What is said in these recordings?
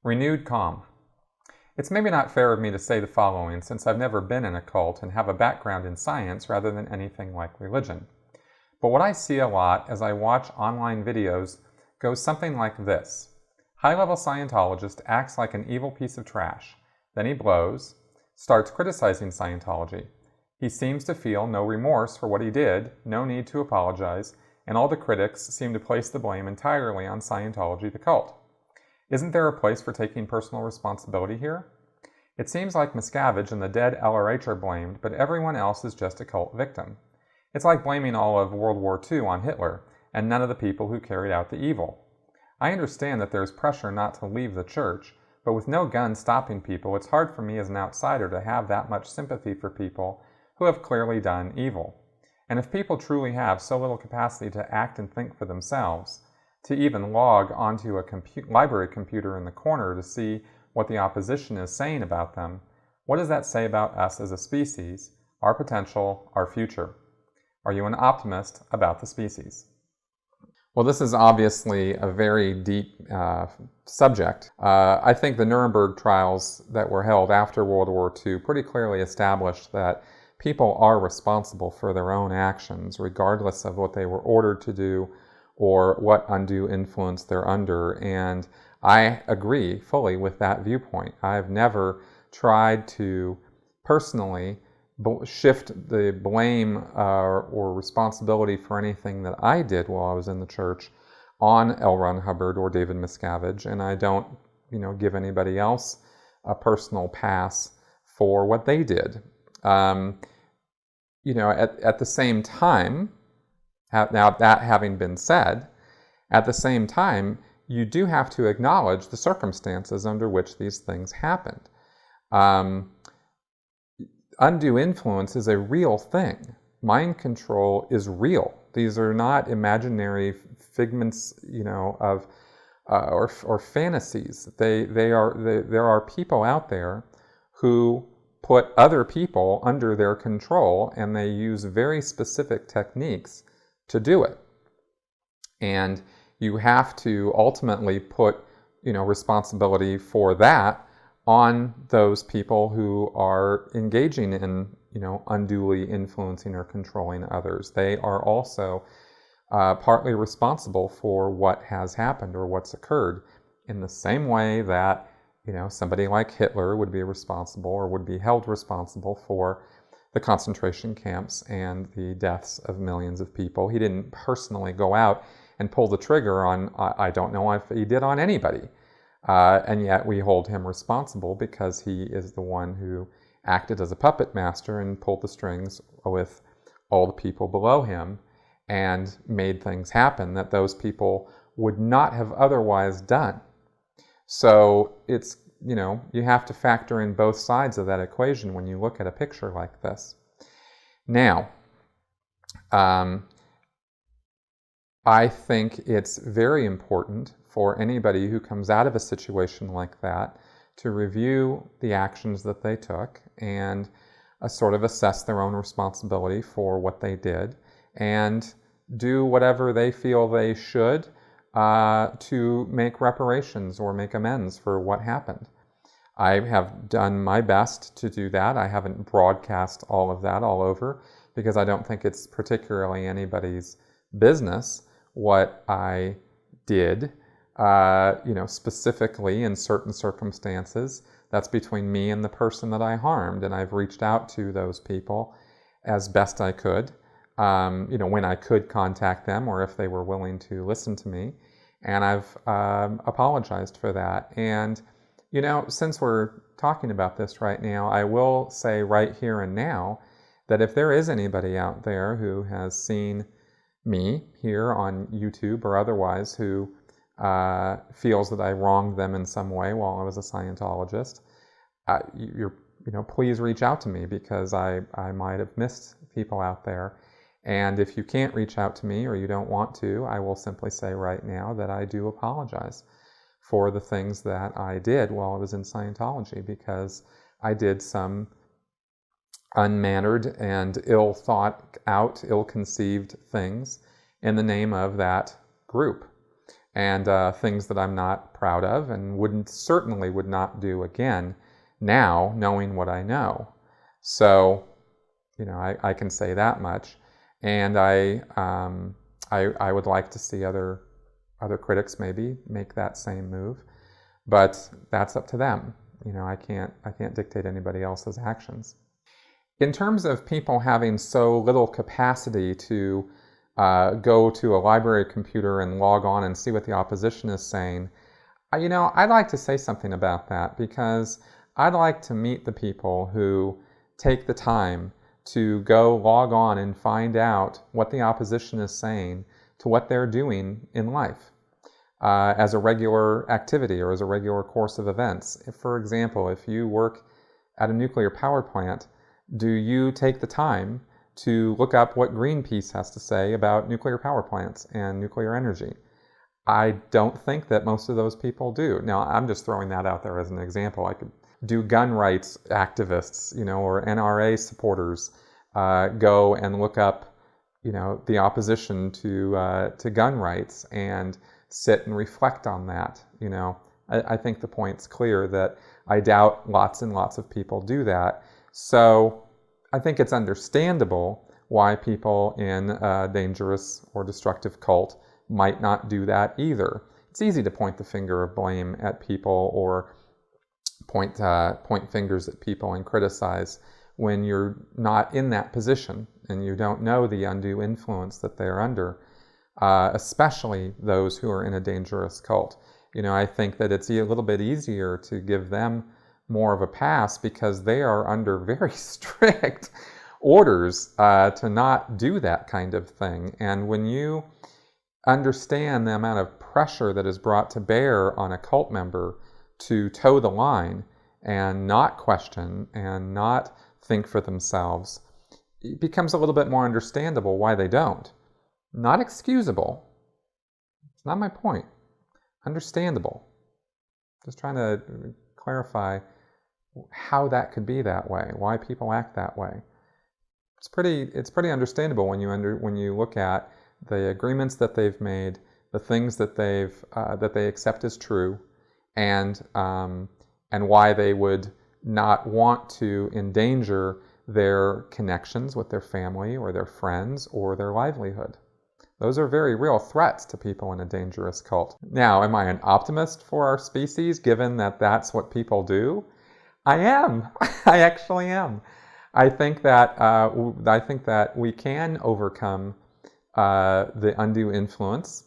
Renewed calm. It's maybe not fair of me to say the following, since I've never been in a cult and have a background in science rather than anything like religion. But what I see a lot as I watch online videos goes something like this. High-level Scientologist acts like an evil piece of trash. Then he blows, starts criticizing Scientology. He seems to feel no remorse for what he did, no need to apologize, and all the critics seem to place the blame entirely on Scientology, the cult. Isn't there a place for taking personal responsibility here? It seems like Miscavige and the dead LRH are blamed, but everyone else is just a cult victim. It's like blaming all of World War II on Hitler, and none of the people who carried out the evil. I understand that there's pressure not to leave the church, but with no guns stopping people, it's hard for me as an outsider to have that much sympathy for people who have clearly done evil. And if people truly have so little capacity to act and think for themselves, to even log onto a library computer in the corner to see what the opposition is saying about them, what does that say about us as a species, our potential, our future? Are you an optimist about the species? Well, this is obviously a very deep subject. I think the Nuremberg trials that were held after World War II pretty clearly established that people are responsible for their own actions, regardless of what they were ordered to do or what undue influence they're under. And I agree fully with that viewpoint. I've never tried to personally shift the blame or responsibility for anything that I did while I was in the church on L. Ron Hubbard or David Miscavige, and I don't, give anybody else a personal pass for what they did. At the same time, now that having been said, at the same time, you do have to acknowledge the circumstances under which these things happened. Undue influence is a real thing. Mind control is real. These are not imaginary figments, of or fantasies. There are people out there who put other people under their control, and they use very specific techniques to do it. And you have to ultimately put, responsibility for that on those people who are engaging in, unduly influencing or controlling others. They are also partly responsible for what has happened or what's occurred, in the same way that, somebody like Hitler would be responsible or would be held responsible for the concentration camps and the deaths of millions of people. He didn't personally go out and pull the trigger on, I don't know if he did on anybody. And yet we hold him responsible because he is the one who acted as a puppet master and pulled the strings with all the people below him and made things happen that those people would not have otherwise done. So it's, you have to factor in both sides of that equation when you look at a picture like this. Now, I think it's very important for anybody who comes out of a situation like that to review the actions that they took and sort of assess their own responsibility for what they did and do whatever they feel they should to make reparations or make amends for what happened. I have done my best to do that. I haven't broadcast all of that all over because I don't think it's particularly anybody's business what I did, specifically in certain circumstances. That's between me and the person that I harmed, and I've reached out to those people as best I could, when I could contact them or if they were willing to listen to me, and I've apologized for that. And, since we're talking about this right now, I will say right here and now that if there is anybody out there who has seen me here on YouTube or otherwise who feels that I wronged them in some way while I was a Scientologist, please reach out to me because I might have missed people out there. And if you can't reach out to me or you don't want to, I will simply say right now that I do apologize for the things that I did while I was in Scientology, because I did some unmannered and ill-thought out, ill-conceived things in the name of that group. and things that I'm not proud of and certainly would not do again now, knowing what I know. So, I can say that much. And I would like to see other critics maybe make that same move, but that's up to them. I can't dictate anybody else's actions. In terms of people having so little capacity to go to a library computer and log on and see what the opposition is saying, I'd like to say something about that, because I'd like to meet the people who take the time to go log on and find out what the opposition is saying to what they're doing in life as a regular activity or as a regular course of events. For example, if you work at a nuclear power plant, do you take the time to look up what Greenpeace has to say about nuclear power plants and nuclear energy? I don't think that most of those people do. Now, I'm just throwing that out there as an example. I could do gun rights activists, or NRA supporters go and look up, the opposition to gun rights and sit and reflect on that. I think the point's clear that I doubt lots and lots of people do that. So I think it's understandable why people in a dangerous or destructive cult might not do that either. It's easy to point the finger of blame at people or point fingers at people and criticize when you're not in that position and you don't know the undue influence that they're under, especially those who are in a dangerous cult. I think that it's a little bit easier to give them more of a pass because they are under very strict orders to not do that kind of thing. And when you understand the amount of pressure that is brought to bear on a cult member to toe the line and not question and not think for themselves, it becomes a little bit more understandable why they don't. Not excusable. It's not my point. Understandable. Just trying to clarify how that could be that way, why people act that way. It's pretty understandable when you look at the agreements that they've made, the things that they accept as true, and why they would not want to endanger their connections with their family or their friends or their livelihood. Those are very real threats to people in a dangerous cult. Now, am I an optimist for our species, given that that's what people do? I am. I actually am. I think that we can overcome the undue influence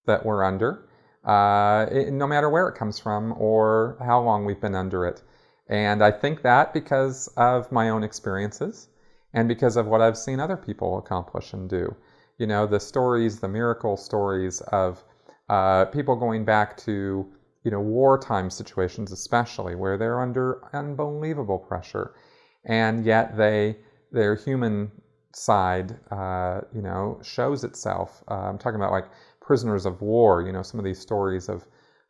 that we're under, no matter where it comes from or how long we've been under it. And I think that because of my own experiences and because of what I've seen other people accomplish and do. The miracle stories of people going back to, wartime situations especially, where they're under unbelievable pressure. And yet their human side, shows itself. I'm talking about like prisoners of war, some of these stories of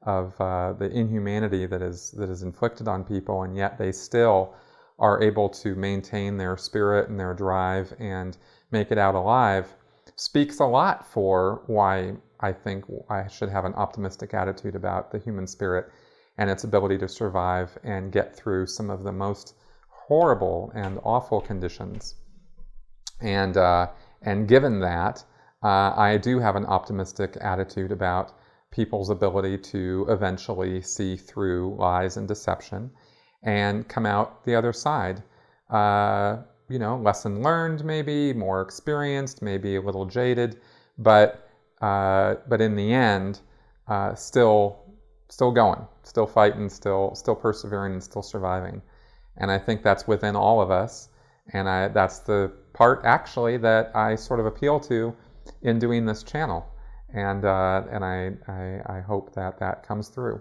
the inhumanity that is inflicted on people, and yet they still are able to maintain their spirit and their drive and make it out alive, speaks a lot for why I think I should have an optimistic attitude about the human spirit and its ability to survive and get through some of the most horrible and awful conditions. And given that, I do have an optimistic attitude about people's ability to eventually see through lies and deception and come out the other side. Lesson learned, maybe more experienced, maybe a little jaded, but in the end, still going, still fighting, still persevering, and still surviving. And I think that's within all of us, and that's the part actually that I sort of appeal to in doing this channel, and I hope that comes through.